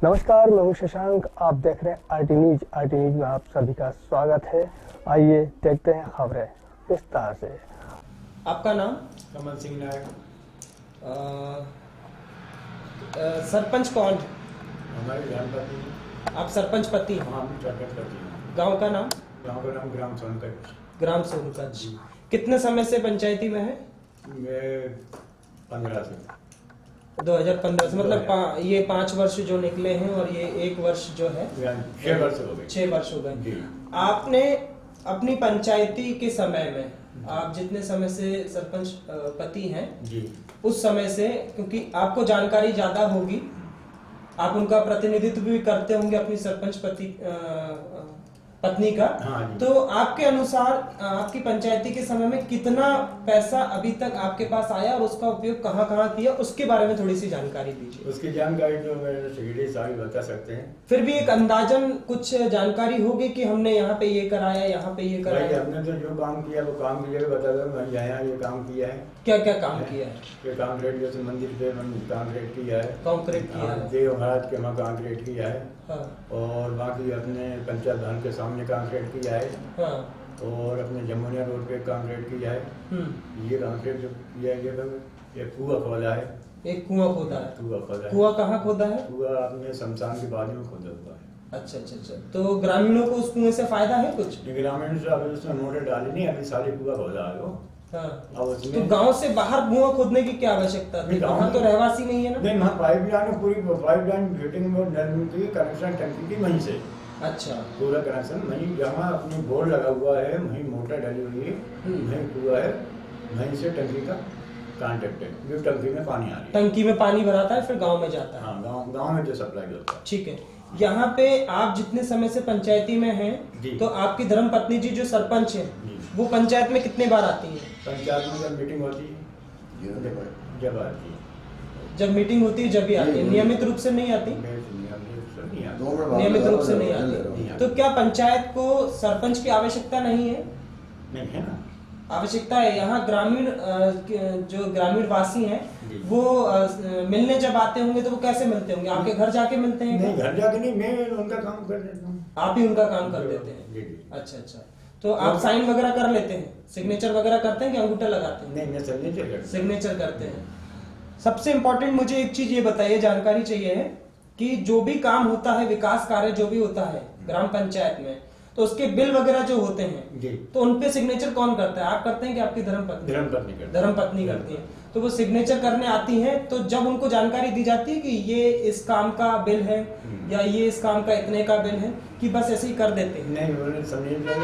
नमस्कार, मैं हूं शशांक। आप देख रहे हैं आरटी न्यूज। आरटी न्यूज में आप सभी का स्वागत है। आइए देखते हैं खबरें विस्तार से। आपका नाम? कमल सिंह नायक। सरपंच कौन? हमारे ग्राम पति। आप सरपंच पति? हाँ, हम सरपंच पति हैं। गांव का नाम? गाँव का नाम ग्राम सोनकच। ग्राम सोनकच। कितने समय से पंचायती में है? मैं 15 से 2015 से, मतलब ये 5 वर्ष जो निकले हैं और ये 1 वर्ष जो है 6 वर्ष हो गए। 6 वर्ष हो गए। जी। आपने अपनी पंचायती के समय में, आप जितने समय से सरपंच पति हैं जी, उस समय से, क्योंकि आपको जानकारी ज्यादा होगी, आप उनका प्रतिनिधित्व भी करते होंगे अपनी सरपंच पत्नी का। हाँ जी। तो आपके अनुसार आपकी पंचायती के समय में कितना पैसा अभी तक आपके पास आया और उसका उपयोग कहाँ कहाँ किया, उसके बारे में थोड़ी सी जानकारी दीजिए। उसकी जानकारी तो मेरे सेक्रेटरी साहब बता सकते हैं। फिर भी एक अंदाजन कुछ जानकारी होगी कि हमने यहाँ पे ये कराया, यहाँ पे ये भाई, कराया। हमने तो जो काम किया वो काम की जगह बता दो। मैं यहाँ ये काम किया है। क्या क्या काम किया है? ये कांक्रीट, जैसे मंदिर पे कांक्रीट किया है, कॉन्क्रीट किया है। देव महाराज के वहाँ कांक्रीट किया है। हाँ, और बाकी अपने पंचायत भवन के सामने कांक्रीट किया है। हाँ, और अपने जमुनिया रोड पे कांक्रीट किया है। ये कांक्रीट जो किया है, ये कुआं खोदा है। एक कुआं खोदा है। कुआं खोदा है। कुआं कहाँ खोदा है? कुआं अपने शमशान के बाजू में खोदा हुआ है। अच्छा अच्छा अच्छा। तो ग्रामीणों को उस कुएं से फायदा है कुछ? ग्रामीण से अभी उसमें मोटर डाली नहीं, अभी सारी कुआं खोदा है वो। हाँ। अब तो उसमें गांव से बाहर कुआं खोदने की क्या आवश्यकता थी? वहाँ तो रहवासी नहीं है ना? नहीं, वहाँ पाइपलाइन, पूरी पाइपलाइन फिटिंग और नल की कनेक्शन टंकी की वहीं से अच्छा। पूरा कनेक्शन वहीं, जहाँ अपनी बोर्ड लगा हुआ है वहीं मोटर डाली हुई है, वहीं कुआं है, वहीं से टंकी का कांटेक्ट है, जो टंकी में पानी आ रही है। टंकी में पानी भराता है फिर गांव में जाता है। हाँ, गांव में जो सप्लाई होता है। ठीक है। यहाँ पे आप जितने समय से पंचायती में हैं, जी। तो आपकी धर्मपत्नी जी जो सरपंच है, जी। वो पंचायत में कितने बार आती है? पंचायत में जब मीटिंग होती है जब आती है। जब मीटिंग होती है जब ही आती है, नियमित रूप से नहीं आती? नियमित रूप से नहीं आती। तो क्या पंचायत को सरपंच की आवश्यकता नहीं है? नहीं है ना, आवश्यकता है। यहाँ ग्रामीण जो ग्रामीण वासी हैं जी। वो मिलने जब आते होंगे तो वो कैसे मिलते होंगे? आपके घर जाके मिलते हैं? नहीं, घर जाके नहीं, मैं उनका काम कर देता हूँ। आप ही उनका काम कर देते हैं? जी, जी। अच्छा अच्छा। तो आप साइन वगैरह कर लेते हैं, सिग्नेचर वगैरह करते हैं कि अंगूठा लगाते हैं? नहीं, मैं सिग्नेचर करता हूँ। सिग्नेचर करते हैं। सबसे इम्पोर्टेंट मुझे एक चीज ये बताइए, जानकारी चाहिए है कि जो भी काम होता है, विकास कार्य जो भी होता है ग्राम पंचायत में, तो उसके बिल वगैरह जो होते हैं जी। तो उनपे सिग्नेचर कौन करता है? आप करते हैं कि आपकी धर्मपत्नी? धर्मपत्नी करती है। धर्मपत्नी करती है। तो वो सिग्नेचर करने आती हैं, तो जब उनको जानकारी दी जाती है कि ये इस काम का बिल है या ये इस काम का इतने का बिल है, कि बस ऐसे ही कर देते हैं? नहीं, उन्हें सिग्नेचर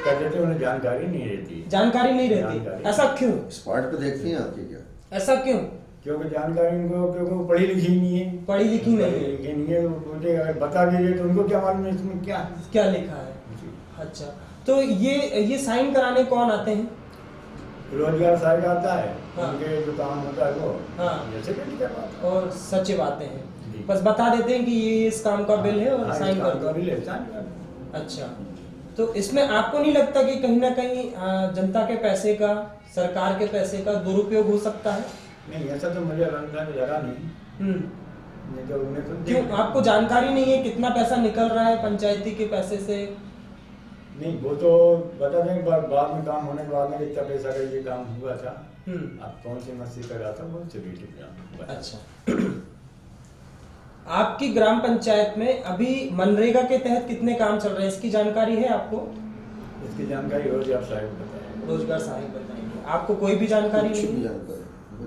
कर देते, उन्हें जानकारी नहीं रहती। जानकारी नहीं रहती? जानकारी। ऐसा क्यों? स्पॉट पे देखती हैं आपकी क्या? ऐसा क्यों? क्योंकि जानकारी उनको, क्योंकि वो पढ़ी लिखी नहीं है। पढ़ी लिखी नहीं है। पढ़ी लिखी नहीं है, वो बोलते अगर बता दीजिए तो उनको क्या मालूम है इसमें क्या है। क्या लिखा है? अच्छा। तो ये साइन कराने कौन आते हैं? रोजगार सहायक आता है। हाँ। उनके जो काम होता है वो, हाँ। जैसे कि क्या बात है। और सचिव आते जी। हैं, बस बता देते हैं कि ये इस काम का बिल है और हाँ, साइन कर दो। बिल है, साइन कर दो। अच्छा। तो इसमें आपको नहीं लगता कि कहीं ना कहीं जनता के पैसे का, सरकार के पैसे का दुरुपयोग हो सकता है? नहीं, ऐसा तो मुझे लगा नहीं। नहीं तो उन्हें तो क्यों? आपको जानकारी नहीं है कितना पैसा निकल रहा है पंचायती के पैसे से? नहीं, वो तो बता दें, बाद में काम होने के बाद में इतना पैसा का ये काम हुआ था। अब कौन सी मस्ती कर रहा था वो चलिए। अच्छा। आपकी ग्राम पंचायत में अभी मनरेगा के तहत कितने काम चल रहे हैं, इसकी जानकारी है आपको? इसकी जानकारी रोजगार साहब बताएंगे। रोजगार सहायक बताएंगे। आपको कोई भी जानकारी कुछ भी नहीं? जानकारी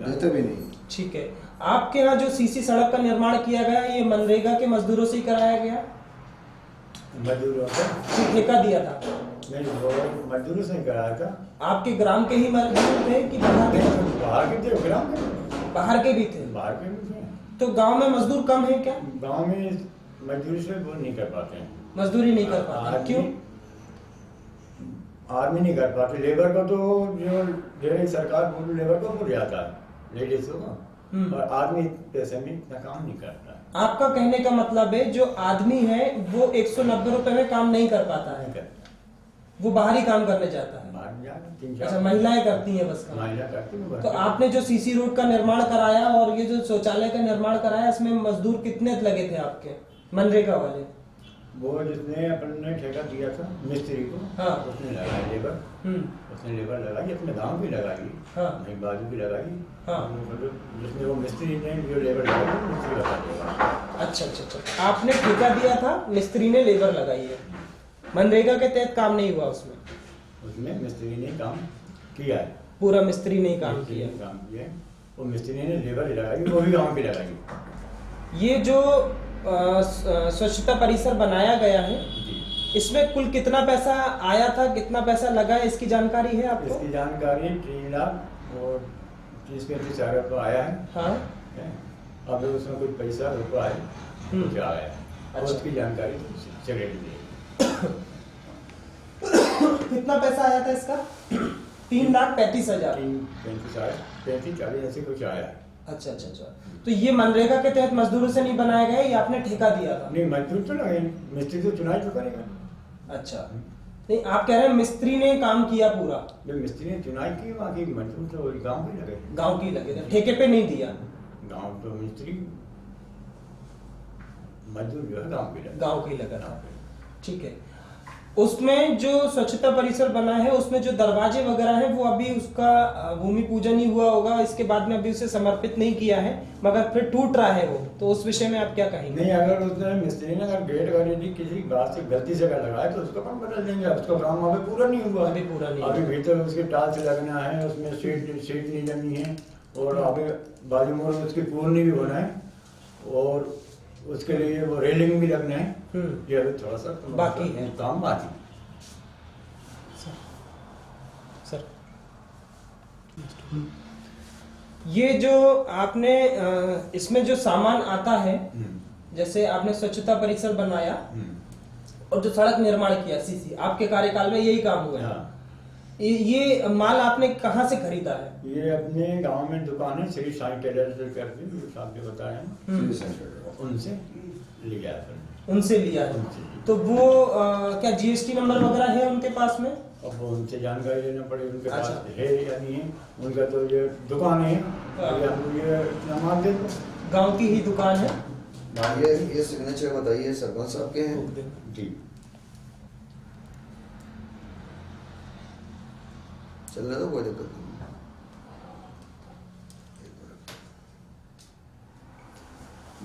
देते भी नहीं। ठीक है। आपके यहाँ जो सीसी सड़क का निर्माण किया गया, ये मनरेगा के मजदूरों से ही कराया गया? मजदूरों से ठेका दिया था? नहीं, वो मजदूरों से ही कराया था। आपके ग्राम के ही मजदूर थे कि बाहर के? बाहर के थे, ग्राम के, बाहर के भी थे। बाहर के भी थे। तो गांव में मजदूर कम है क्या? गांव में मजदूरी से वो नहीं कर पाते हैं। मजदूरी नहीं कर पाते? आदमी- क्यों? आदमी नहीं कर पाते। लेबर को तो जो डेली सरकार पूरी लेबर को भूल जाता है, लेडीज को, और आदमी पैसे में इतना काम नहीं करता। आपका कहने का मतलब है जो आदमी है वो 190 रुपए में काम नहीं कर पाता है, नहीं करता, वो बाहर ही काम करने जाता है? बाहर जाकर 3-4 अच्छा, महिलाएं करती हैं बस काम? महिला करती हैं। तो आपने जो सीसी रोड का निर्माण कराया और ये जो शौचालय का निर्माण कराया, इसमें मजदूर कितने लगे थे आपके? मनरेगा वाले? वो जिसने अपन ने ठेका दिया था मिस्त्री को, हाँ। उसने लगाई लेबर, उसने लेबर लगाई, अपने गांव की लगाई, हाँ। वहीं बाजू की लगाई। हाँ। मतलब जिसने वो मिस्त्री ने जो लेबर लगाई वो मिस्त्री लगा देगा। अच्छा अच्छा अच्छा, आपने ठेका दिया था, मिस्त्री ने लेबर लगाई है, मनरेगा के तहत काम नहीं हुआ उसमें? उसमें मिस्त्री ने काम किया है, पूरा मिस्त्री ने ही काम मिस्त्री किया। ने काम किया है। वो मिस्त्री ने लेबर लगाई, वो भी गांव की लगाई। ये जो स्वच्छता परिसर बनाया गया है, जी, इसमें कुल कितना पैसा आया था, कितना पैसा लगा है, इसकी जानकारी है आपको? इसकी जानकारी 3 लाख और 30-35 हज़ार रुपये आया है। हाँ। है। अब उसमें कुछ पैसा रुपया है, कुछ आया है। और अच्छा। उसकी जानकारी सेक्रेटरी दी। कितना पैसा आया था इसका? 3,35,000। 35-40 ऐसे कुछ आया है। अच्छा अच्छा अच्छा, तो ये मनरेगा के तहत मजदूरों से नहीं बनाया गया, ये आपने ठेका दिया था? नहीं, मजदूर तो लगे, मिस्त्री तो चुनाई तो करेगा। अच्छा, नहीं आप कह रहे हैं मिस्त्री ने काम किया पूरा? जो मिस्त्री ने चुनाई की, बाकी मजदूर तो गाँव के लगे। गांव की लगे थे, ठेके पे नहीं दिया? गाँव तो मिस्त्री, मजदूर जो है गाँव के लगे। गांव की लगा था, ठीक है। उसमें जो स्वच्छता परिसर बना है, उसमें जो दरवाजे वगैरह हैं वो अभी उसका भूमि पूजन ही हुआ होगा, इसके बाद में अभी उसे समर्पित नहीं किया है, मगर फिर टूट रहा है वो, तो उस विषय में आप क्या कहेंगे? नहीं, अगर उसने मिस्त्री ने अगर गेट वगैरह किसी बात से गलती से अगर लगाया तो उसको हम बदल देंगे। उसका काम अभी पूरा नहीं हुआ, अभी पूरा नहीं अभी हुआ। भीतर उसके टाल से लगना है, उसमें सीट नहीं जमी है, और अभी बाजू में उसकी पूर्णी भी बना है, और उसके लिए वो रेलिंग भी लगना है। ये अभी थोड़ा सा बाकी है, काम बाकी। सर ये जो आपने इसमें जो सामान आता है, जैसे आपने स्वच्छता परिसर बनाया और जो सड़क निर्माण किया, सीसी, आपके कार्यकाल में यही काम हुआ है? हाँ। ये माल आपने कहाँ से खरीदा है? ये अपने गांव में दुकान है, श्री साईं टेलर से करके, जो साहब ने बताया है, उनसे लिया है। उनसे लिया है, तो वो क्या जीएसटी नंबर वगैरह है उनके पास में? अब वो उनसे जानकारी लेना पड़े, उनके अच्छा। पास है या नहीं है। उनका तो ये दुकान है, अभी आपको ये नाम दे दो। गांव की ही दुकान है। ये सिग्नेचर बताइए, सरपंच साहब के हैं? जी, चलने दो, कोई दिक्कत नहीं।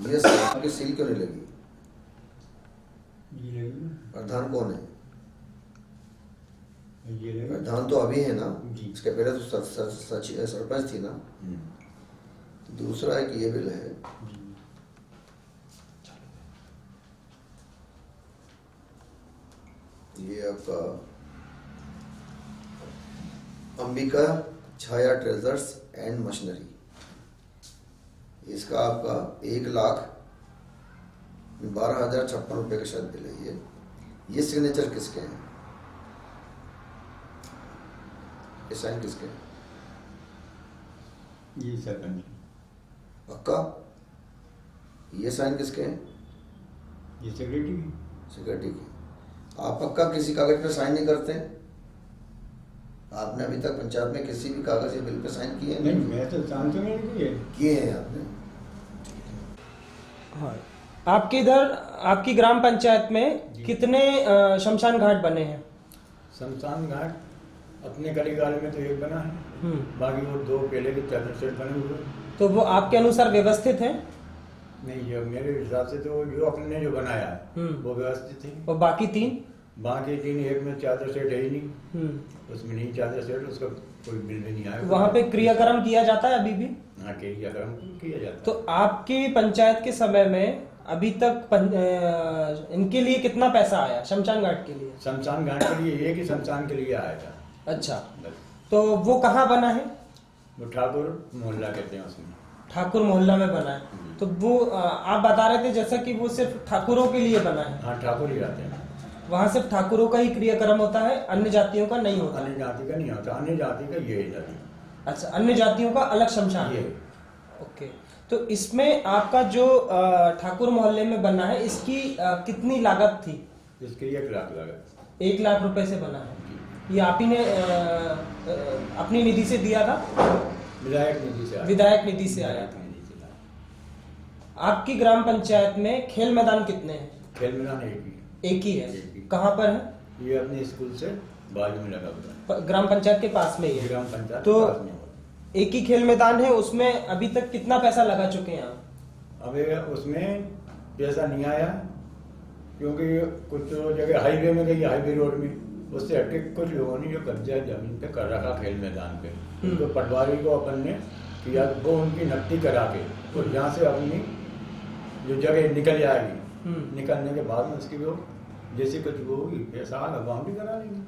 ये सरकार की सील क्यों नहीं लगी? ये लेगी, प्रधान कौन है? ये लेगी। प्रधान तो अभी है ना, जी। इसके पहले तो सरपंच थी ना। दूसरा है कि ये बिल है, ये आपका अंबिका छाया ट्रेजर्स एंड मशीनरी, इसका आपका 1,12,056 रुपये का शायद बिल है। ये सिग्नेचर किसके हैं? ये साइन किसके हैं? ये सरपंच, पक्का? ये साइन किसके हैं? ये सेक्रेटरी। सिक्योरिटी की। आप पक्का किसी कागज पे साइन नहीं करते? आपने अभी तक पंचायत में किसी भी कागज या बिल पे साइन किए नहीं, मैं तो जानता नहीं किए। किए हैं आपने? हाँ। आपके इधर आपकी ग्राम पंचायत में कितने शमशान घाट बने हैं? शमशान घाट अपने गलीगाल में तो एक बना है, बाकी वो 2 पहले के चादर सेट बने हुए। तो वो आपके अनुसार व्यवस्थित हैं? नहीं, ये मेरे हिसाब से तो जो अपने जो बनाया है वो व्यवस्थित है। और बाकी 3? बाकी 3, एक में चादर सेट है ही नहीं, उसमें नहीं चादर सेट, उसका कोई बिल भी नहीं आया। वहाँ पे क्रियाक्रम किया जाता है अभी भी? हाँ, क्रियाक्रम किया जाता है। तो आपकी पंचायत के समय में अभी तक इनके लिए कितना पैसा आया, शमशान घाट के लिए? शमशान घाट के लिए एक ही शमशान के लिए आया था। अच्छा, तो वो कहाँ बना है? वो ठाकुर मोहल्ला कहते हैं उसमें। ठाकुर मोहल्ला में बना है। तो वो आप बता रहे थे जैसा कि वो सिर्फ ठाकुरों के लिए बना है। हाँ, ठाकुर ही रहते हैं। वहाँ सिर्फ ठाकुरों का ही क्रियाक्रम होता है, अन्य जातियों का नहीं होता? अन्य जाति का नहीं होता, अन्य जाति का ये है। अच्छा, अन्य जातियों का अलग शमशान है। ओके, तो इसमें आपका जो ठाकुर मोहल्ले में बना है, इसकी कितनी लागत थी? इसके 1 लाख लागत। 1 लाख रुपए से बना है। ये आप ही ने अपनी निधि से दिया था? विधायक निधि से आया। विधायक निधि से आया था। आपकी ग्राम पंचायत में खेल मैदान कितने हैं? खेल मैदान एक ही एक ही है। एक ही। कहाँ पर है? है। ये अपने स्कूल से बाजू में लगा हुआ ग्राम पंचायत के पास में ही है है। ग्राम पंचायत तो के पास में है। एक ही खेल मैदान है, उसमें अभी तक कितना पैसा लगा चुके हैं आप? अभी उसमें पैसा नहीं आया क्योंकि कुछ जगह हाईवे में गई, हाईवे रोड में, उससे हटके कुछ लोगों ने जो कब्जा जमीन पे कर रखा खेल मैदान पे, उनको पटवारी को अपन ने किया, वो उनकी नकदी करा के और यहाँ से अपनी जो जगह निकल जाएगी, निकलने के बाद में उसकी वो जैसे कुछ वो होगी पैसा आगा बाउंड्री करा लेंगे।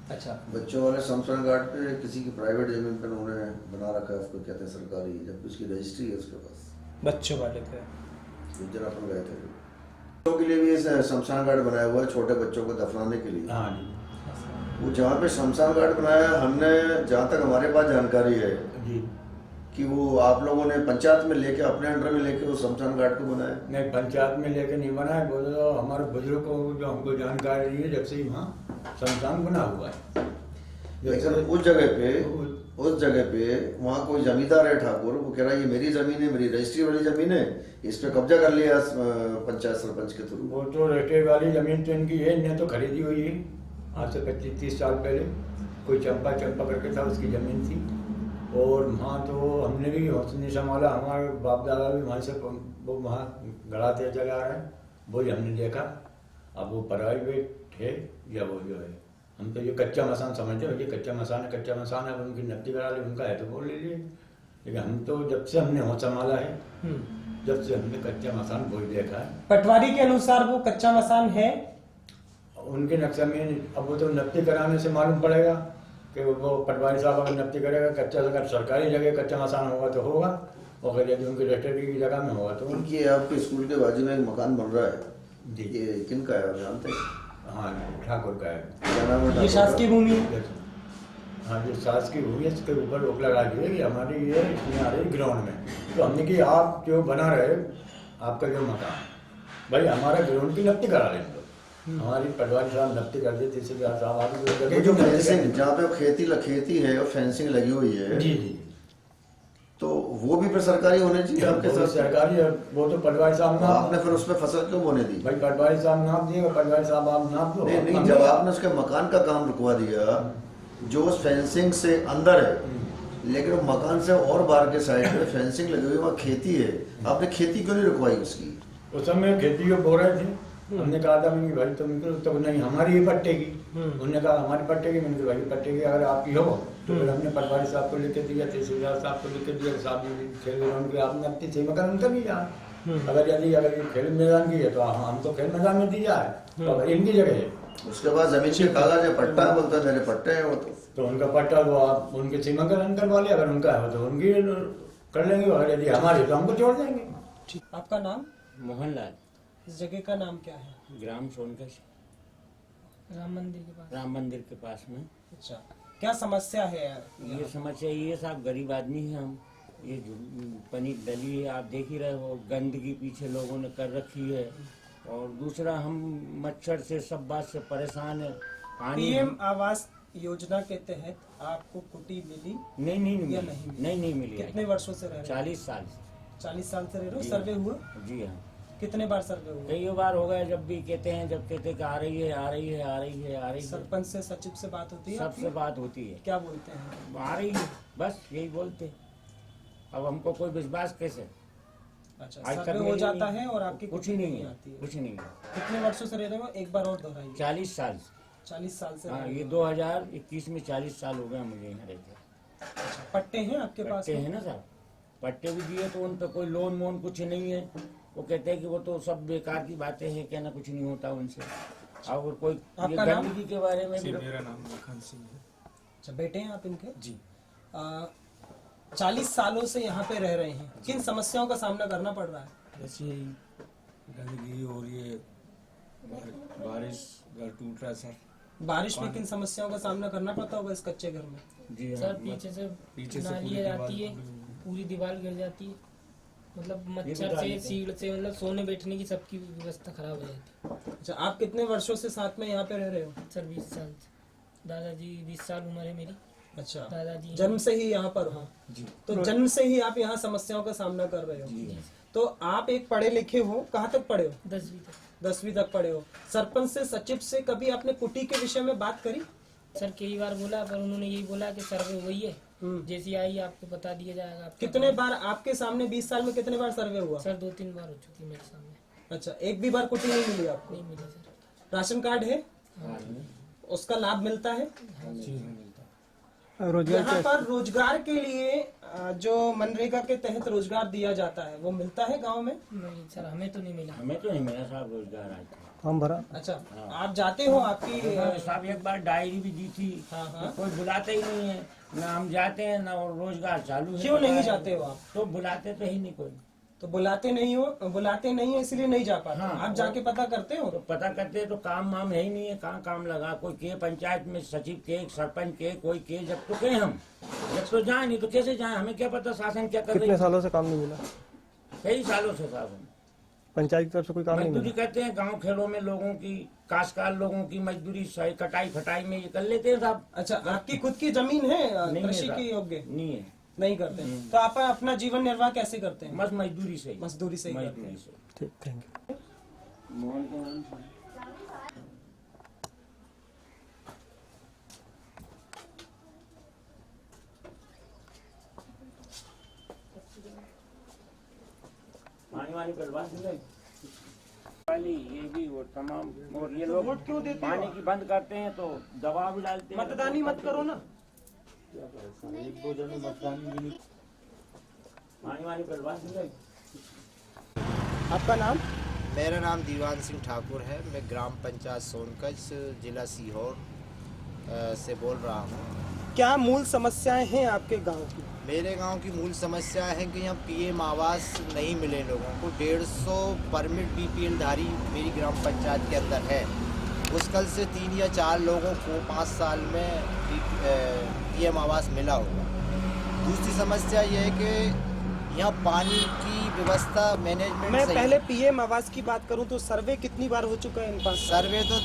अच्छा, बच्चों वाले शमशान घाट पे किसी की प्राइवेट जमीन पर उन्होंने बना रखा है, उसको कहते हैं सरकारी, जबकि उसकी रजिस्ट्री है उसके पास। बच्चों वाले पे उस दिन अपन गए थे, बच्चों के लिए भी ऐसा शमशान घाट बनाया हुआ है, छोटे बच्चों को दफनाने के लिए। हाँ जी वो जहाँ पे शमशान घाट बनाया, हमने जहाँ तक हमारे पास जानकारी है जी। कि वो आप लोगों ने पंचायत में लेके, अपने अंडर में लेके वो शमशान घाट को बनाया। नहीं, पंचायत में लेके नहीं बना है, बोलो हमारे बुजुर्ग को जो हमको जानकारी है जब से ही वहाँ शमशान बना हुआ है। लेकिन उस जगह पे वहाँ कोई जमींदार है ठाकुर, वो कह रहा है ये मेरी जमीन है, मेरी रजिस्ट्री वाली जमीन है, इस पे कब्जा कर लिया पंचायत सरपंच के थ्रू। वो तो रजिस्ट्री वाली जमीन तो इनकी है, इन्हें तो खरीदी हुई है आज से 25-30 साल पहले। कोई चंपा करके था, उसकी जमीन थी, और वहाँ तो हमने भी नहीं संभाला, हमारे बाप दादा भी वहाँ से वो वहाँ गड़ाते चले आ रहे हैं, वही हमने देखा। अब वो प्राइवेट है या वो जो है, हम तो ये कच्चा मकान समझते हैं, ये कच्चा मकान है, उनकी नकदी करा ली, उनका है तो वो ले लिए। लेकिन हम तो जब से हमने होश संभाला है, जब से हमने कच्चा मकान वही देखा है। पटवारी के अनुसार वो कच्चा मकान है उनके नक्शे में। अब वो तो नकदी कराने से मालूम पड़ेगा कि वो पटवारी साहब अगर नकदी करेगा, कच्चा अगर सरकारी जगह कच्चा मकान होगा तो होगा, और अगर यदि उनकी रजिस्ट्री की जगह में होगा तो उनकी आपके स्कूल के बाजू में एक मकान बन रहा है जी। ये किनका है आप जानते हैं? हाँ, ठाकुर का है। क्या नाम है ये ठाकुर शासकीय का? भूमि है। हाँ, जो शासकीय भूमि है, इसके ऊपर रोक लगा दी है कि हमारी ये इसमें आ रही ग्राउंड में। तो हमने कि आप जो बना रहे आपका जो मकान, भाई हमारा ग्राउंड की नकदी करा लें, हमारी पटवारी साहब नकदी कर देते साहब। ये जो फेंसिंग जहाँ पे खेती है और फेंसिंग लगी हुई है, जी जी, तो वो भी फिर सरकारी होने चाहिए आपके वो साथ। सरकारी है, वो तो पटवारी साहब तो आपने फिर उसमें फसल क्यों होने दी? भाई पटवारी साहब नाप दिएगा, पटवारी साहब आप नाप दो। नहीं, जब आपने उसके मकान का काम रुकवा दिया जो उस फेंसिंग से अंदर है, लेकिन वो मकान से और बाहर के साइड में फेंसिंग लगी हुई, वहाँ खेती है, आपने खेती क्यों नहीं रुकवाई उसकी? उस समय खेती को बो रहे थे, हमने कहा था कि भाई तुम तो नहीं हमारी ही पट्टे की। उन्होंने कहा हमारी पट्टे की, मैंने कहा भाई पट्टे की अगर आपकी हो तो फिर हमने पटवारी साहब को लिख के दिया, तहसीलदार साहब को लिख के दिया, साहब खेल मैदान की आपने अपनी थी मकान उनका भी जाए। अगर ये खेल मैदान की है तो हम तो खेल मैदान में दी जाए, तो अगर इनकी जगह है उसके बाद जमीन के कागज है, पट्टा है, बोलता है मेरे पट्टे हैं वो तो उनका पट्टा तो आप उनके सीमांकन करवा लिया, अगर उनका है तो उनकी कर लेंगे, अगर यदि हमारी तो हमको छोड़ देंगे। आपका नाम? मोहनलाल। इस जगह का नाम क्या है? ग्राम सोनकश, राम मंदिर के पास। राम मंदिर के पास में। अच्छा, क्या समस्या है? ये समस्या ये साहब गरीब आदमी है हम, ये पनी डली है, आप देख ही रहे हो, गंदगी पीछे लोगों ने कर रखी है, और दूसरा हम मच्छर से सब बात से परेशान है। पानी पीएम आवास योजना के तहत आपको कुटी मिली? नहीं या मिली, नहीं नहीं मिली। कितने वर्षों से रह रहे हो? 40 साल। 40 साल से रह रहे हो? जी। सर्वे हुआ? जी हाँ, कितने बार सर्वे हुआ? कई बार हो गया, जब भी कहते हैं, जब कहते हैं कि आ रही है आ रही है आ रही है आ रही है, सरपंच से, सचिव से बात होती है सबसे आपकी? बात होती है, क्या बोलते हैं? आ रही है, बस यही बोलते। अब हमको कोई विश्वास कैसे? अच्छा, आज तक सर्वे हो मेरी जाता है और आपकी कुछ कुटी ही नहीं आती है, है। कुछ नहीं है। कितने वर्षों से रह रहे हो? एक बार और दोहराइए। 40 साल। 40 साल से हाँ, रह रहे ये हो। 2021 में 40 साल हो गए मुझे यहाँ रहते। अच्छा, पट्टे हैं आपके पास? पट्टे हैं ना साहब, पट्टे भी दिए, तो उन पर कोई लोन वोन कुछ नहीं है। वो कहते हैं कि वो तो सब बेकार की बातें हैं, कहना कुछ नहीं होता उनसे। और कोई ये आपका नाम? गंदगी के बारे में भी मेरा नाम मक्खन सिंह है। अच्छा, बेटे हैं आप इनके? जी। 40 सालों से यहाँ पे रह रहे हैं, किन समस्याओं का सामना करना पड़ रहा है? ऐसे ही गंदगी हो रही है, बारिश, घर टूट रहा है सर। बारिश में किन समस्याओं का सामना करना पड़ता होगा इस कच्चे घर में? जी हाँ, सर पीछे से नाली पूरी आ जाती है, दीवार- पूरी दीवार गिर जाती है, मतलब भी मच्छर बता से, देते हैं। सीढ़ से, मतलब सोने बैठने की सबकी व्यवस्था खराब हो जाती है। अच्छा, आप कितने वर्षों से साथ में यहाँ पे रह रहे हो? सर 20 साल से, दादाजी 20 साल उम्र है मेरी, अच्छा, दादाजी जन्म से ही यहाँ पर हो? जी। तो जन्म से ही आप यहाँ समस्याओं का सामना कर रहे हो? जी हाँ। तो आप एक पढ़े लिखे हो, कहाँ तक पढ़े हो? 10वीं तक। 10वीं तक पढ़े हो। सरपंच से, सचिव से कभी आपने कुटी के विषय में बात करी? सर कई बार बोला, पर उन्होंने यही बोला कि सर्वे हुई है, जैसी आई आपको बता दिया जाएगा। आपका कितने बार आपके सामने 20 साल में कितने बार सर्वे हुआ? सर 2-3 बार हो चुकी मेरे सामने। अच्छा, एक भी बार कुटी नहीं मिली आपको? नहीं मिला सर। राशन कार्ड है, उसका लाभ मिलता है? रोजगार यहाँ के पर रोजगार के लिए जो मनरेगा के तहत रोजगार दिया जाता है वो मिलता है गांव में? नहीं सर, हमें तो नहीं मिला। हमें तो नहीं मिला साहब रोजगार आज तक। फॉर्म भरा? अच्छा, आप जाते हो, आपकी साहब एक बार डायरी भी दी थी, हाँ, हाँ। तो कोई बुलाते ही नहीं है, ना हम जाते हैं ना रोजगार चालू है। क्यों नहीं जाते हो आप? तो बुलाते तो ही नहीं कोई। तो बुलाते नहीं है इसलिए नहीं जा पाते। हाँ, आप जाके पता करते हो? तो पता करते हैं तो काम वाम है ही नहीं है, कहाँ काम लगा, कोई के पंचायत में सचिव के, सरपंच के, कोई के, जब तो गए हम, जब तो जाए नहीं तो कैसे जाए, हमें क्या पता शासन क्या कर रही कितने है। सालों से काम नहीं मिला? कई सालों से शासन पंचायत की तरफ से कोई काम नहीं मजदूरी मिला? करते हैं गांव खेड़ों में, लोगों की काशकार लोगों की मजदूरी कटाई फटाई में ये कर लेते हैं साहब। अच्छा, आपकी खुद की जमीन है नहीं है कृषि साहब, के योग्य? नहीं है, नहीं करते। तो आप अपना जीवन निर्वाह कैसे करते हैं? बस मजदूरी से ही। मजदूरी से ही करते मजदूरी हैं। से। ठीक, थैंक यू। मोहन के नाम से। पानी वानी पिलवा देंगे। वाली ये भी वो तमाम, और ये लोग वोट क्यों देते हो? पानी की बंद करते हैं तो दवा भी डालते हैं। मतदान ही मत करो ना। पानी वानी पिलवा देंगे। आपका नाम? मेरा नाम दीवान सिंह ठाकुर है। मैं ग्राम पंचायत सोनकच जिला सीहोर से बोल रहा हूँ। क्या मूल समस्याएं हैं आपके गांव की? मेरे गांव की मूल समस्या है कि यहाँ पीएम आवास नहीं मिले लोगों को। 150 परमिट बीपीएल धारी मेरी ग्राम पंचायत के अंदर है। मुश्किल से 3 या 4 लोगों को 5 साल में पीएम आवास मिला होगा। दूसरी समस्या ये है कि यहाँ पानी की व्यवस्था मैनेजमेंट मैं सही पहले पीएम आवास की बात करूं तो सर्वे कितनी बार हो चुका है इन पास? सर्वे तो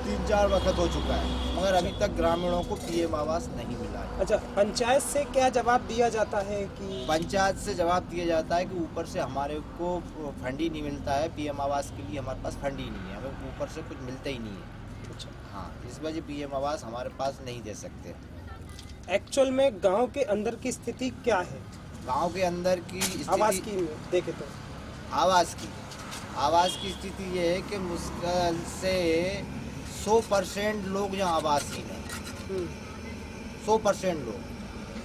3-4 वक्त हो चुका है, मगर अभी तक ग्रामीणों को पीएम आवास नहीं मिला है। अच्छा, पंचायत से क्या जवाब दिया जाता है कि? पंचायत से जवाब दिया जाता है कि ऊपर से हमारे को फंड ही नहीं मिलता है, पीएम आवास के लिए हमारे पास फंड ही नहीं है, हमें ऊपर से कुछ मिलता ही नहीं है। अच्छा, हाँ, इस वजह पीएम आवास हमारे पास नहीं दे सकते। एक्चुअल में गांव के अंदर की स्थिति क्या है? गांव के अंदर की आवास स्थिति की देखे तो आवास की स्थिति ये है कि मुश्किल से 100% लोग यहाँ आवासहीन हैं। 100% लोग,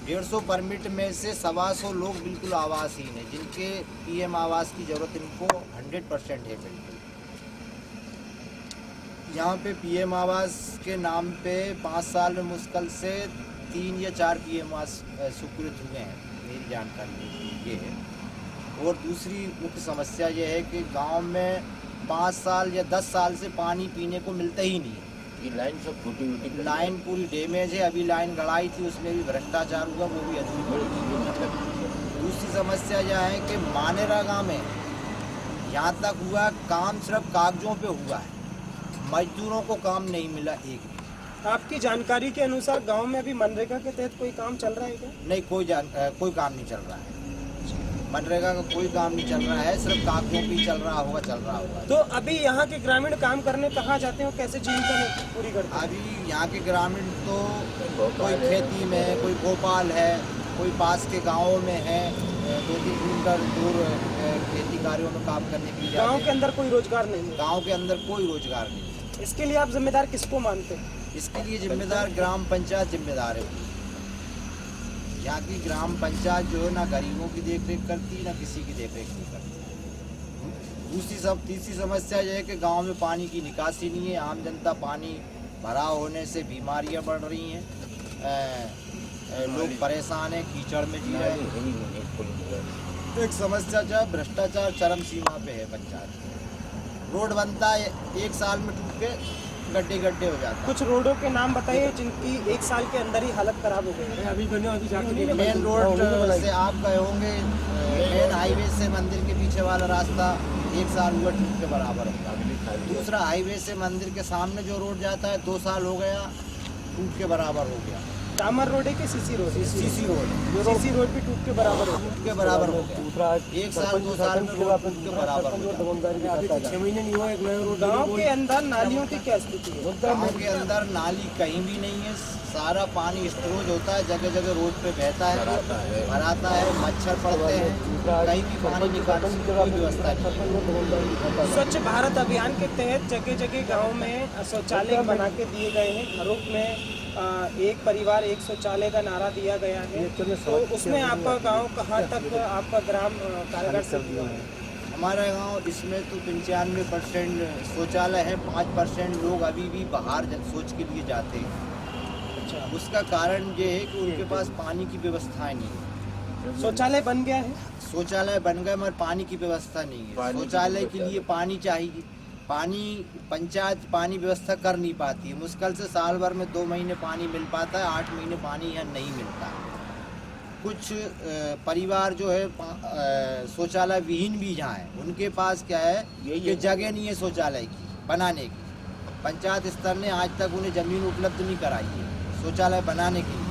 150 परमिट में से 125 लोग बिल्कुल आवासहीन हैं, जिनके पीएम आवास की ज़रूरत इनको 100% है बिल्कुल। यहाँ पे पीएम आवास के नाम पे 5 साल में मुश्किल से 3 या 4 पीएम आवास स्वीकृत हुए हैं, मेरी जानकारी ये है। और दूसरी मुख्य समस्या ये है कि गांव में 5 साल या 10 साल से पानी पीने को मिलता ही नहीं है। ये लाइन सब फूटी फूटी, लाइन पूरी डैमेज है। अभी लाइन गड़ाई थी, उसमें भी भ्रष्टाचार हुआ, वो भी अधूरी। दूसरी समस्या यह है कि मानेरगा में यहाँ तक हुआ काम सिर्फ कागजों पे हुआ है, मजदूरों को काम नहीं मिला एक भी। आपकी जानकारी के अनुसार गांव में अभी मनरेगा के तहत कोई काम चल रहा है क्या? नहीं, कोई काम नहीं चल रहा है। मनरेगा का कोई काम नहीं चल रहा है, सिर्फ कागजों पे चल रहा होगा। तो अभी यहाँ के ग्रामीण काम करने कहाँ जाते हो, कैसे जीविका पूरी करते हैं? अभी यहाँ के ग्रामीण तो कोई खेती में है, कोई भोपाल है, कोई पास के गाँवों में है, 2-3 किलोमीटर दूर खेती कार्यों में काम करने के लिए गांव के अंदर कोई रोजगार नहीं है। गाँव के अंदर कोई रोजगार नहीं है। इसके लिए आप जिम्मेदार किसको मानते हैं? इसके लिए जिम्मेदार ग्राम पंचायत जिम्मेदार है। यहाँ की ग्राम पंचायत जो है ना गरीबों की देखरेख करती, ना किसी की देखरेख नहीं करती। तीसरी समस्या यह है कि गांव में पानी की निकासी नहीं है। आम जनता पानी भरा होने से बीमारियां बढ़ रही हैं, लोग परेशान हैं, कीचड़ में जी रहे हैं। एक समस्या जो है भ्रष्टाचार चरम सीमा पे है पंचायत में। रोड बनता है, 1 साल में टूट के गड्ढे हो जाता है। कुछ रोडों के नाम बताइए जिनकी 1 साल के अंदर ही हालत खराब हो गई है। मेन रोड से आप गए होंगे, मेन हाईवे से मंदिर के पीछे वाला रास्ता 1 साल हुआ टूट के बराबर होगा। दूसरा हाईवे से मंदिर के सामने जो रोड जाता है 2 साल हो गया, टूट के बराबर हो गया। डामर रोड है कि CC road? CC road CC road भी टूट के बराबर हो के बराबर हो गया। एक साल 2 साल में रोड टूट के बराबर हो गया। अभी 6 महीने नहीं हुआ, एक नया रोड गांव के अंदर नालियों की क्या स्थिति है? गाँव के अंदर नाली कहीं भी नहीं है, सारा पानी स्टोरेज होता है, जगह जगह रोड पे बहता है, भराता है, मच्छर पड़ते हैं, कहीं भी पानी निकालने की कोई व्यवस्था नहीं। स्वच्छ भारत अभियान के तहत जगह जगह गांव में शौचालय बना के दिए गए हैं। घरों में एक परिवार एक शौचालय का नारा दिया गया है। तो उसमें आपका गांव कहाँ तक आपका ग्राम कारगर से हुआ है? हमारा गांव इसमें तो 95% शौचालय है, 5% लोग अभी भी बाहर शौच के लिए जाते हैं। अच्छा, उसका कारण ये है कि उनके पास पानी की व्यवस्था नहीं है। शौचालय बन गया है, शौचालय बन गए मगर पानी की व्यवस्था नहीं है। शौचालय के लिए पानी चाहिए, पानी पंचायत पानी व्यवस्था कर नहीं पाती है। मुश्किल से साल भर में 2 महीने पानी मिल पाता है, 8 महीने पानी यहाँ नहीं मिलता। कुछ परिवार जो है शौचालय विहीन भी यहाँ है, उनके पास क्या है कि जगह नहीं है शौचालय की बनाने की। पंचायत स्तर ने आज तक उन्हें ज़मीन उपलब्ध नहीं कराई है शौचालय बनाने के लिए।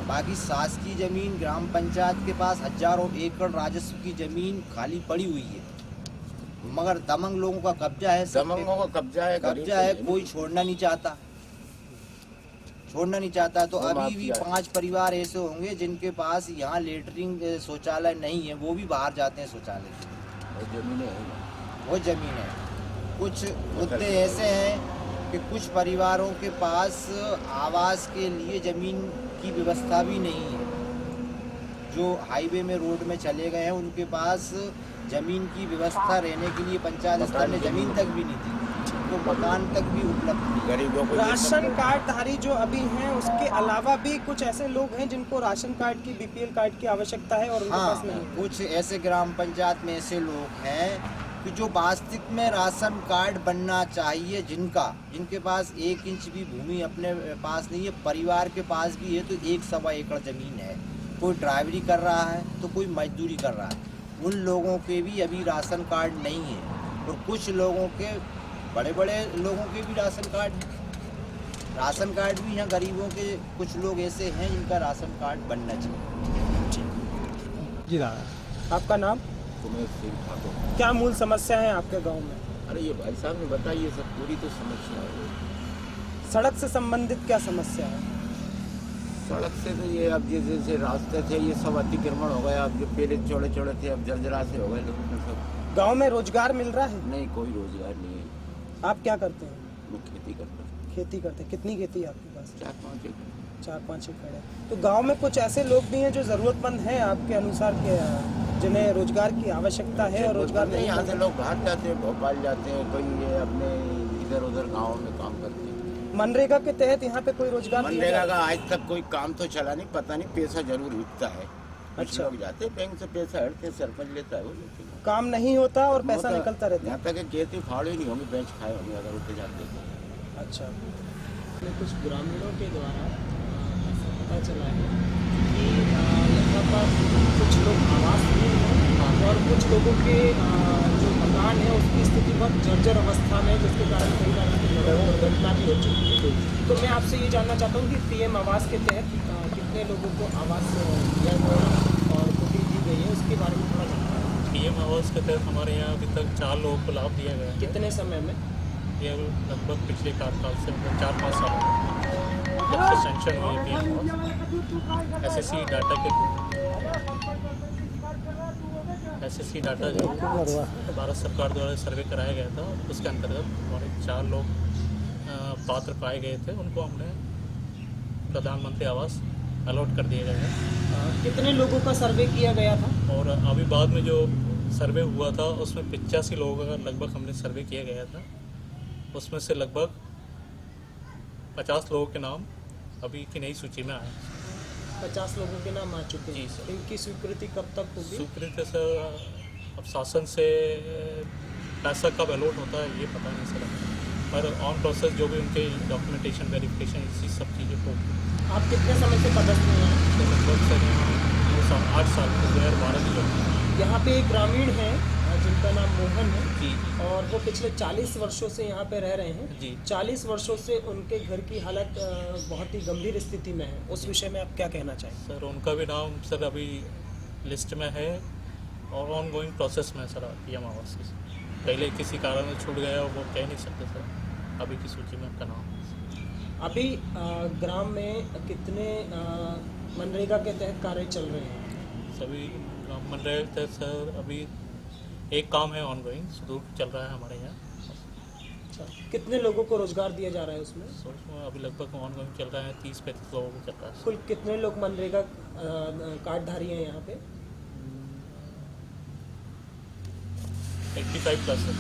बाकी शासकीय ज़मीन ग्राम पंचायत के पास हजारों एकड़ राजस्व की ज़मीन खाली पड़ी हुई है, मगर दमंग लोगों का कब्जा है। दमंगों का कब्जा है, कोई छोड़ना नहीं चाहता, तो अभी भी 5 परिवार ऐसे होंगे जिनके पास यहाँ लेटरिंग शौचालय नहीं है, वो भी बाहर जाते हैं शौचालय। वो जमीन है। कुछ मुद्दे ऐसे हैं कि कुछ परिवारों के पास आवास के लिए ज़मीन की व्यवस्था भी नहीं है। जो हाईवे में रोड में चले गए हैं उनके पास ज़मीन की व्यवस्था रहने के लिए पंचायत स्तर ने ज़मीन तक भी नहीं दी, तो मकान तक भी उपलब्ध नहीं। गरीबों को राशन कार्ड धारी जो अभी हैं उसके अलावा भी कुछ ऐसे लोग हैं जिनको राशन कार्ड की बीपीएल कार्ड की आवश्यकता है और उनके हाँ, पास नहीं है। कुछ ऐसे ग्राम पंचायत में ऐसे लोग हैं कि जो वास्तविक में राशन कार्ड बनना चाहिए, जिनके पास 1 इंच भी भूमि अपने पास नहीं है, परिवार के पास भी है तो 1-1.25 एकड़ ज़मीन है, कोई ड्राइवरी कर रहा है तो कोई मजदूरी कर रहा है, उन लोगों के भी अभी राशन कार्ड नहीं है। और कुछ लोगों के बड़े लोगों के भी राशन कार्ड भी हैं। गरीबों के कुछ लोग ऐसे हैं जिनका राशन कार्ड बनना चाहिए। जी दादा, आपका नाम? उमेश सिंह ठाकुर। क्या मूल समस्या है आपके गांव में? अरे ये भाई साहब ने बताई, ये सब पूरी तो समस्या है। सड़क से संबंधित क्या समस्या है? सड़क से तो ये अब जैसे रास्ते थे ये सब अतिक्रमण हो गया, अब जो पहले चौड़े थे अब जर्जरा से हो गए लोगों को सब। गांव में रोजगार मिल रहा है? नहीं, कोई रोजगार नहीं है। आप क्या करते हैं? वो खेती करते हैं। खेती करते हैं। कितनी खेती है आपके पास? 4-5 एकड़। 4-5 एकड़ है। तो गांव में कुछ ऐसे लोग भी हैं जो जरूरतमंद हैं आपके अनुसार के, जिन्हें रोजगार की आवश्यकता है और रोजगार नहीं यहाँ से मिल लोग बाहर जाते हैं, भोपाल जाते हैं, कोई ये अपने इधर उधर गाँव में काम करते हैं। मनरेगा के तहत यहाँ पे कोई रोजगार दिया मनरेगा जाता का आज तक कोई काम तो चला नहीं, पता नहीं, पैसा जरूर उठता है। कुछ अच्छा। लोग जाते हैं बैंक से पैसा हटते, सरपंच लेता है वो, लेकिन है? काम नहीं होता और पैसा होता- निकलता रहता यहाँ तक खेती फाड़े नहीं होंगे, बेंच खाए होंगे अगर उठे जाते तो। है। अच्छा, कुछ ग्रामीणों के द्वारा ऐसा पता चला है कि यहाँ पर कुछ लोग आवास में हैं और कुछ लोगों के जो मकान है उसकी स्थिति बहुत जर्जर अवस्था में, जिसके कारण कई बार उनकी दुर्घटना भी हो चुकी है। तो मैं आपसे ये जानना चाहता हूँ कि पीएम आवास के तहत कितने लोगों को आवास दिया गया और कुटी दी गई है, उसके बारे में थोड़ा जानकारी। पीएम आवास के तहत हमारे यहाँ अभी तक 4 लोगों को लाभ दिया गया है। कितने समय में? ये लगभग पिछले कार्यकाल से 4-5 साल जब से सेंक्शन हुई पीएम आवास। एसएससी डाटा जो भारत सरकार द्वारा सर्वे कराया गया था, उसके अंतर्गत हमारे 4 लोग पात्र पाए गए थे, उनको हमने प्रधानमंत्री आवास अलॉट कर दिए गए हैं। कितने लोगों का सर्वे किया गया था? और अभी बाद में जो सर्वे हुआ था उसमें 85 लोगों का लगभग हमने सर्वे किया गया था। उसमें से लगभग 50 लोगों के नाम अभी की नई सूची में आए। 50 लोगों के नाम आ चुके हैं। जी सर। इनकी स्वीकृति कब तक होगी? स्वीकृति से अब शासन से पैसा कब अलॉट होता है ये पता नहीं चला, पर ऑन प्रोसेस जो भी उनके डॉक्यूमेंटेशन वेरिफिकेशन इसी सब चीज़ों को। आप कितने समय से पदस्थ हुए हैं? तो लगभग सर 8 साल 2012 की जो यहाँ पे एक ग्रामीण हैं जिनका नाम मोहन है जी और वो पिछले 40 वर्षों से यहाँ पे रह रहे हैं। जी 40 वर्षों से उनके घर की हालत बहुत ही गंभीर स्थिति में है। उस विषय में आप क्या कहना चाहेंगे? सर, उनका भी नाम सर अभी लिस्ट में है और ऑन गोइंग प्रोसेस में है सर पीएम आवास की। पहले किसी कारण में छूट गया वो कह नहीं सकते सर, अभी की सूची में उनका नाम है। अभी ग्राम में कितने मनरेगा के तहत कार्य चल रहे हैं? सभी मनरेगा के तहत सर अभी एक काम है ऑन गोइंग सुदूर चल रहा है हमारे यहाँ। अच्छा, कितने लोगों को रोजगार दिया जा रहा है उसमें? सो उसमें अभी लगभग ऑन गोइंग चल रहा है 30-35 लोगों को चल रहा है। कुल कितने लोग मनरेगा कार्डधारी हैं यहाँ पे? 85 प्लस है।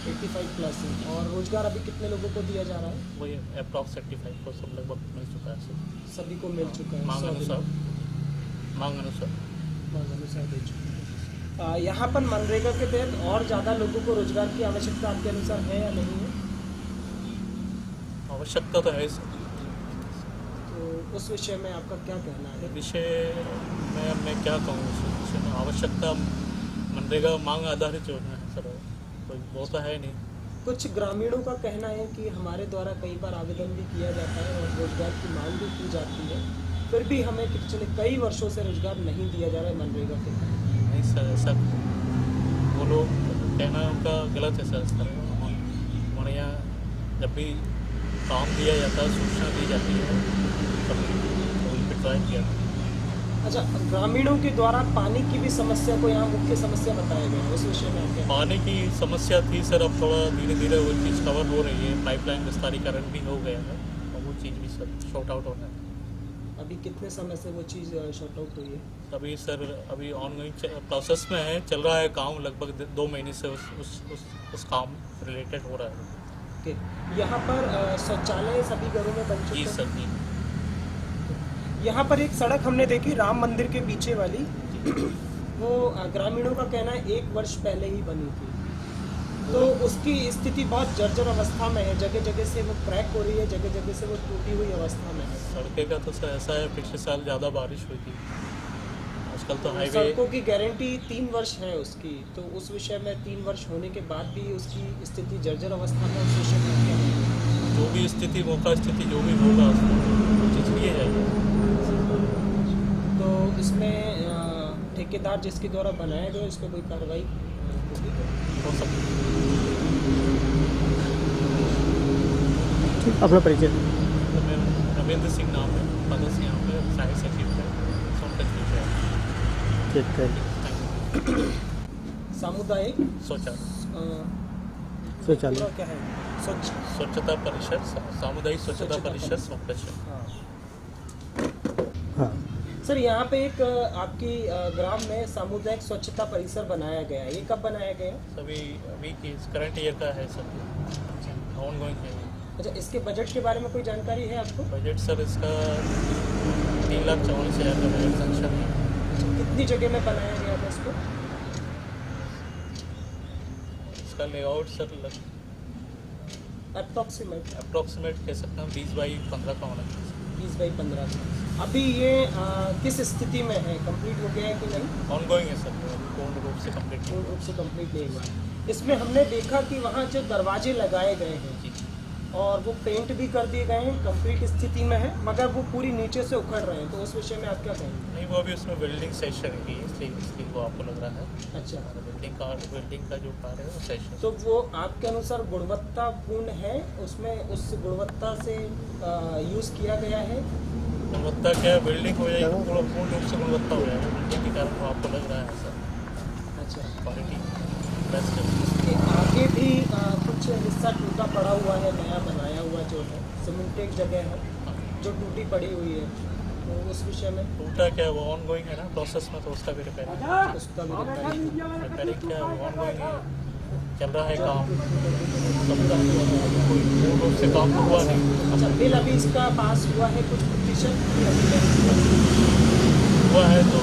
85 प्लस है। और रोजगार अभी कितने लोगों को दिया जा रहा है? वही अप्रॉक्स 85 को सब लगभग मिल चुका है सर। सभी को मिल चुका है। मांग 100 अनुसार दिनों। मांग अनुसार मांग अनुसार दे चुके हैं। यहाँ पर मनरेगा के तहत और ज़्यादा लोगों को रोजगार की आवश्यकता आपके अनुसार है या नहीं है? आवश्यकता तो है सर। तो उस विषय में आपका क्या कहना है? विषय में मैं क्या कहूँ उस विषय में आवश्यकता मनरेगा मांग आधारित योजना है सर, कोई वो तो है नहीं। कुछ ग्रामीणों का कहना है कि हमारे द्वारा कई बार आवेदन भी किया जाता है और रोजगार की मांग भी की जाती है, फिर भी हमें पिछले कई वर्षों से रोजगार नहीं दिया जा रहा है मनरेगा के तहत। नहीं सर, ऐसा वो लोग कहना उनका गलत है सर। हमारे यहाँ जब भी काम दिया जाता है, सूचना दी जाती है, तब ट्राई किया। अच्छा, ग्रामीणों के द्वारा पानी की भी समस्या को यहाँ मुख्य समस्या बताया गया है, उस विषय में आप क्या? पानी की समस्या थी सर, अब थोड़ा धीरे धीरे वो चीज़ कवर हो रही है। पाइपलाइन विस्तारीकरण भी हो गया है और वो चीज़ भी सर शॉर्ट आउट हो रहा है। अभी कितने समय से वो चीज़ शॉर्ट आउट हुई है? अभी सर अभी ऑनगोइंग प्रोसेस में है, चल रहा है काम। लगभग 2 महीने से उस काम रिलेटेड हो रहा है। ओके, यहाँ पर शौचालय सभी घरों में बन चुके जी हैं? सर जी। यहाँ पर एक सड़क हमने देखी राम मंदिर के पीछे वाली, वो ग्रामीणों का कहना है 1 वर्ष पहले ही बनी थी, तो उसकी स्थिति बहुत जर्जर अवस्था में है। जगह जगह से वो क्रैक हो रही है, जगह जगह से वो टूटी हुई अवस्था में है। सड़कें का तो सर ऐसा है, पिछले साल ज़्यादा बारिश हुई थी, आजकल तो हाईवे। सड़कों की गारंटी 3 वर्ष है उसकी, तो उस विषय में 3 वर्ष होने के बाद भी उसकी स्थिति जर्जर अवस्था में, उस विषय में क्या है? जो भी स्थिति मौका स्थिति जो भी होगा वो चीज़ लिए जाएगी। तो इसमें ठेकेदार जिसके द्वारा बनाया गया उस पर कोई कार्रवाई होगी? हो सकती है। अपना परिचय। तो मैं रविंद्र सिंह नाम है, सदस्य यहाँ पे सहायक सचिव है, सोनकच विषय। ठीक है। सामुदायिक शौचालय शौचालय पूरा क्या है? स्वच्छता परिषद, सामुदायिक स्वच्छता परिषद सोनकच। हाँ। हाँ। सर, यहाँ पे एक आपकी ग्राम में सामुदायिक स्वच्छता परिसर बनाया गया है, ये कब बनाया गया? सभी अभी की करंट ईयर का है सर, ऑन गोइंग है। अच्छा, इसके बजट के बारे में कोई जानकारी है आपको? बजट सर इसका 3,44,000 का बजट सेंक्शन है। अच्छा, कितनी जगह में बनाया गया था इसको? इसका लेआउट सर अप्रॉक्सीमेट कह सकते हैं 20 बाई 15 का होना चाहिए। 20 बाई 15 का। अभी ये किस स्थिति में है? कंप्लीट हो गया है कि नहीं? ऑन गोइंग है सर, पूर्ण रूप से कंप्लीट पूर्ण रूप से कंप्लीट नहीं हुआ है। इसमें हमने देखा कि वहाँ जो दरवाजे लगाए गए हैं और वो पेंट भी कर दिए गए हैं, कंप्लीट स्थिति में है, मगर वो पूरी नीचे से उखड़ रहे हैं, तो उस विषय में आप क्या कहेंगे? नहीं, वो अभी उसमें बिल्डिंग सेशन की है, इसलिए वो आपको लग रहा है। अच्छा, बिल्डिंग का जो कार्य है वो सेशन। तो वो आपके अनुसार गुणवत्तापूर्ण है, उसमें उस गुणवत्ता से यूज़ किया गया है? गुणवत्ता क्या है, बिल्डिंग हो जाएगी पूर्ण रूप से गुणवत्ता हो जाएगा, बिल्डिंग के कारण वो आपको लग रहा है सर। अच्छा, क्वालिटी बेस्ट है। इसके आगे भी कुछ हिस्सा टूटा पड़ा हुआ है, नया बनाया हुआ जो है सीमेंटेड जगह है जो टूटी पड़ी हुई है, तो उस विषय में टूटा क्या है, वो ऑन गोइंग है ना प्रोसेस में, तो उसका भी रिपेयरिंग उसका भी रिपेयरिंग क्या है, ऑन गोइंग है, चल रहा है काम, सबका कोई पूर्ण रूप से काम हुआ नहीं। अच्छा, बिल अभी इसका पास हुआ है कुछ प्रतिशत? हुआ है तो